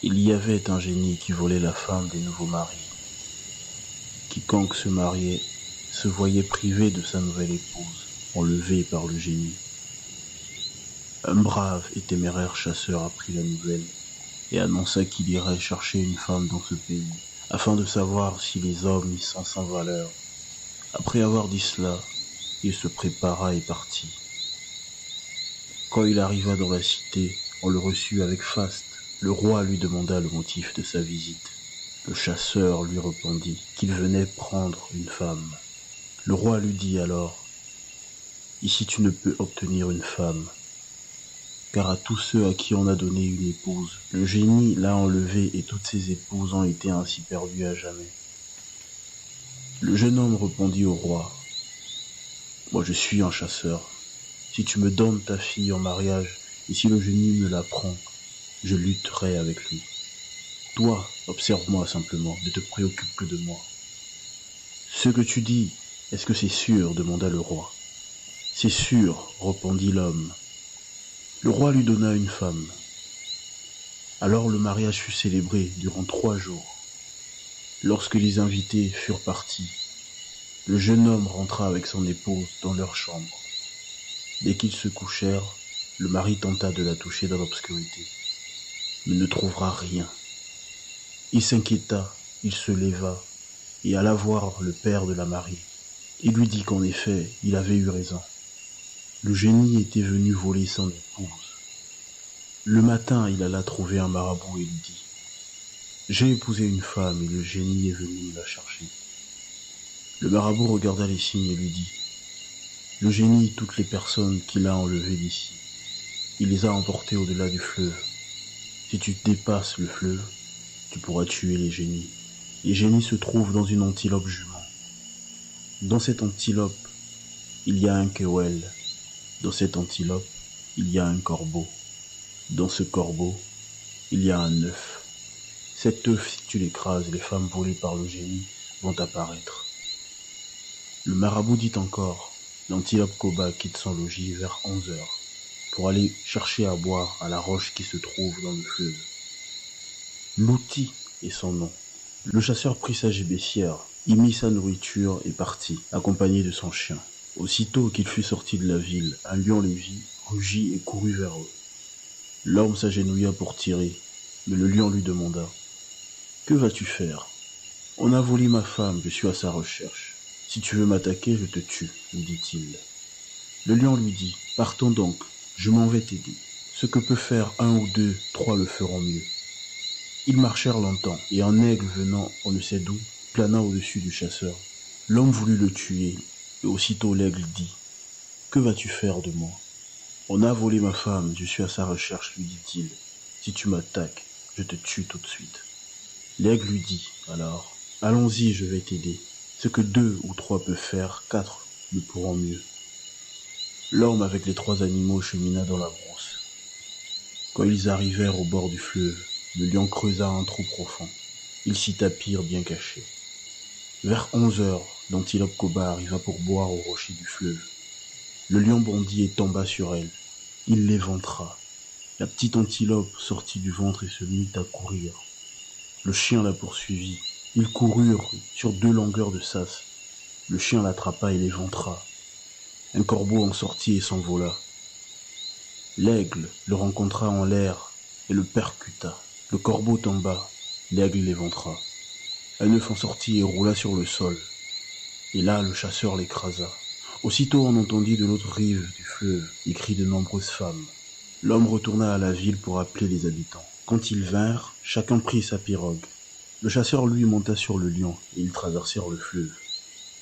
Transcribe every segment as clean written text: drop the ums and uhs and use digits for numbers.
Il y avait un génie qui volait la femme des nouveaux maris. Quiconque se mariait se voyait privé de sa nouvelle épouse, enlevé par le génie. Un brave et téméraire chasseur apprit la nouvelle et annonça qu'il irait chercher une femme dans ce pays, afin de savoir si les hommes y sont sans valeur. Après avoir dit cela, il se prépara et partit. Quand il arriva dans la cité, on le reçut avec faste. Le roi lui demanda le motif de sa visite. Le chasseur lui répondit qu'il venait prendre une femme. Le roi lui dit alors, « Ici tu ne peux obtenir une femme, car à tous ceux à qui on a donné une épouse, le génie l'a enlevée et toutes ses épouses ont été ainsi perdues à jamais. » Le jeune homme répondit au roi, « Moi je suis un chasseur. Si tu me donnes ta fille en mariage, et si le génie me la prend, je lutterai avec lui. Toi, observe-moi simplement, ne te préoccupe que de moi. » « Ce que tu dis, est-ce que c'est sûr ? Demanda le roi. « C'est sûr, répondit l'homme. » Le roi lui donna une femme. Alors le mariage fut célébré durant 3 jours. Lorsque les invités furent partis, le jeune homme rentra avec son épouse dans leur chambre. Dès qu'ils se couchèrent, le mari tenta de la toucher dans l'obscurité, mais ne trouva rien. Il s'inquiéta, il se leva et alla voir le père de la mariée. Il lui dit qu'en effet, il avait eu raison. Le génie était venu voler son épouse. Le matin, il alla trouver un marabout et lui dit « J'ai épousé une femme et le génie est venu me la chercher. » Le marabout regarda les signes et lui dit « Le génie, toutes les personnes qu'il a enlevées d'ici, il les a emportées au-delà du fleuve. Si tu dépasses le fleuve, tu pourras tuer les génies. Les génies se trouvent dans une antilope jument. Dans cette antilope, il y a un quewel. Dans cette antilope, il y a un corbeau. Dans ce corbeau, il y a un œuf. Cet œuf, si tu l'écrases, les femmes volées par le génie vont apparaître. » Le marabout dit encore, l'antilope Koba quitte son logis vers 11 heures pour aller chercher à boire à la roche qui se trouve dans le fleuve. L'outil est son nom. Le chasseur prit sa gibecière, y mit sa nourriture et partit, accompagné de son chien. Aussitôt qu'il fut sorti de la ville, un lion les vit, rugit et courut vers eux. L'homme s'agenouilla pour tirer, mais le lion lui demanda « Que vas-tu faire ? » « On a volé ma femme, je suis à sa recherche. Si tu veux m'attaquer, je te tue, lui dit-il. Le lion lui dit « Partons donc, je m'en vais t'aider. Ce que peut faire 1 ou 2, 3 le feront mieux. » Ils marchèrent longtemps, et un aigle venant on ne sait d'où, plana au-dessus du chasseur. L'homme voulut le tuer, et aussitôt l'aigle dit « Que vas-tu faire de moi ? » « On a volé ma femme, je suis à sa recherche, lui dit-il. Si tu m'attaques, je te tue tout de suite. » L'aigle lui dit alors « Allons-y, je vais t'aider. Ce que 2 ou 3 peuvent faire, 4 le pourront mieux. » L'homme avec les 3 animaux chemina dans la brousse. Quand ils arrivèrent au bord du fleuve, le lion creusa un trou profond. Ils s'y tapirent bien cachés. Vers 11 heures, l'antilope Koba arriva pour boire au rocher du fleuve. Le lion bondit et tomba sur elle. Il l'éventra. La petite antilope sortit du ventre et se mit à courir. Le chien la poursuivit. Ils coururent sur 2 longueurs de sas. Le chien l'attrapa et l'éventra. Un corbeau en sortit et s'envola. L'aigle le rencontra en l'air et le percuta. Le corbeau tomba. L'aigle l'éventra. Un œuf en sortit et roula sur le sol. Et là, le chasseur l'écrasa. Aussitôt, on entendit de l'autre rive du fleuve les cris de nombreuses femmes. L'homme retourna à la ville pour appeler les habitants. Quand ils vinrent, chacun prit sa pirogue. Le chasseur, lui, monta sur le lion et ils traversèrent le fleuve.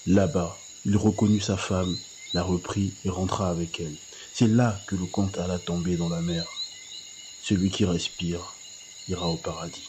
Là-bas, il reconnut sa femme, la reprit et rentra avec elle. C'est là que le comte alla tomber dans la mer. Celui qui respire ira au paradis.